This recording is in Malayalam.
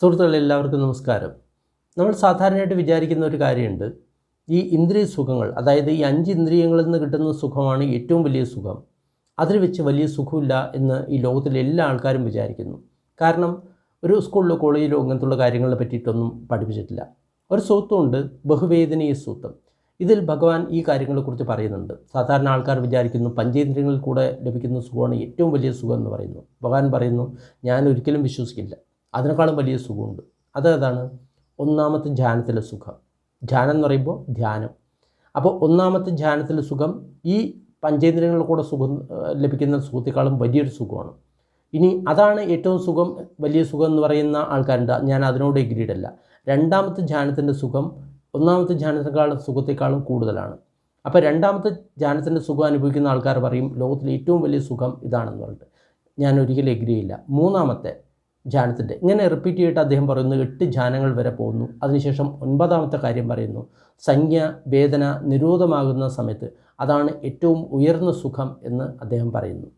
സുഹൃത്തുക്കളെ എല്ലാവർക്കും നമസ്കാരം. നമ്മൾ സാധാരണയായിട്ട് വിചാരിക്കുന്ന ഒരു കാര്യമുണ്ട്, ഈ ഇന്ദ്രിയ സുഖങ്ങൾ, അതായത് ഈ 5 ഇന്ദ്രിയങ്ങളിൽ നിന്ന് കിട്ടുന്ന സുഖമാണ് ഏറ്റവും വലിയ സുഖം. അതിൽ വെച്ച് വലിയ സുഖമില്ല എന്ന് ഈ ലോകത്തിലെ എല്ലാ ആൾക്കാരും വിചാരിക്കുന്നു. കാരണം ഒരു സ്കൂളിലോ കോളേജിലോ അങ്ങനത്തുള്ള കാര്യങ്ങളെ പറ്റിയിട്ടൊന്നും പഠിപ്പിച്ചിട്ടില്ല. ഒരു സൂത്രമുണ്ട്, ബഹുവേദനീയ സൂത്രം. ഇതിൽ ഭഗവാൻ ഈ കാര്യങ്ങളെക്കുറിച്ച് പറയുന്നുണ്ട്. സാധാരണ ആൾക്കാർ വിചാരിക്കുന്നു പഞ്ചേന്ദ്രിയങ്ങളിൽ കൂടെ ലഭിക്കുന്ന സുഖമാണ് ഏറ്റവും വലിയ സുഖം എന്ന് പറയുന്നു. ഭഗവാൻ പറയുന്നു, ഞാൻ ഒരിക്കലും വിശ്വസിക്കില്ല, അതിനേക്കാളും വലിയ സുഖമുണ്ട്. അതാണ് ഒന്നാമത്തെ ധ്യാനത്തിലെ സുഖം. ധ്യാനം എന്ന് പറയുമ്പോൾ ധ്യാനം. അപ്പോൾ ഒന്നാമത്തെ ധ്യാനത്തിലെ സുഖം ഈ പഞ്ചേന്ദ്രിയങ്ങളിൽ കൂടെ ലഭിക്കുന്ന സുഖത്തെക്കാളും വലിയൊരു സുഖമാണ്. ഇനി അതാണ് ഏറ്റവും സുഖം, വലിയ സുഖം എന്ന് പറയുന്ന ആൾക്കാരുണ്ട്. ഞാൻ അതിനോട് എഗ്രീഡ് അല്ല. രണ്ടാമത്തെ ധ്യാനത്തിൻ്റെ സുഖം ഒന്നാമത്തെ ധ്യാനത്തെക്കാളും സുഖത്തെക്കാളും കൂടുതലാണ്. അപ്പോൾ രണ്ടാമത്തെ ധ്യാനത്തിൻ്റെ സുഖം അനുഭവിക്കുന്ന ആൾക്കാർ പറയും ലോകത്തിലെ ഏറ്റവും വലിയ സുഖം ഇതാണെന്ന് പറഞ്ഞിട്ട്. ഞാൻ ഒരിക്കലും എഗ്രി ചെയ്യില്ല. മൂന്നാമത്തെ ധ്യാനത്തിൻ്റെ ഇങ്ങനെ റിപ്പീറ്റ് ചെയ്തിട്ട് അദ്ദേഹം പറയുന്നു 8 ധ്യാനങ്ങൾ വരെ പോകുന്നു. അതിനുശേഷം 9ാമത്തെ കാര്യം പറയുന്നു, സംജ്ഞ വേദന നിരോധമാകുന്ന സമയത്ത് അതാണ് ഏറ്റവും ഉയർന്ന സുഖം എന്ന് അദ്ദേഹം പറയുന്നു.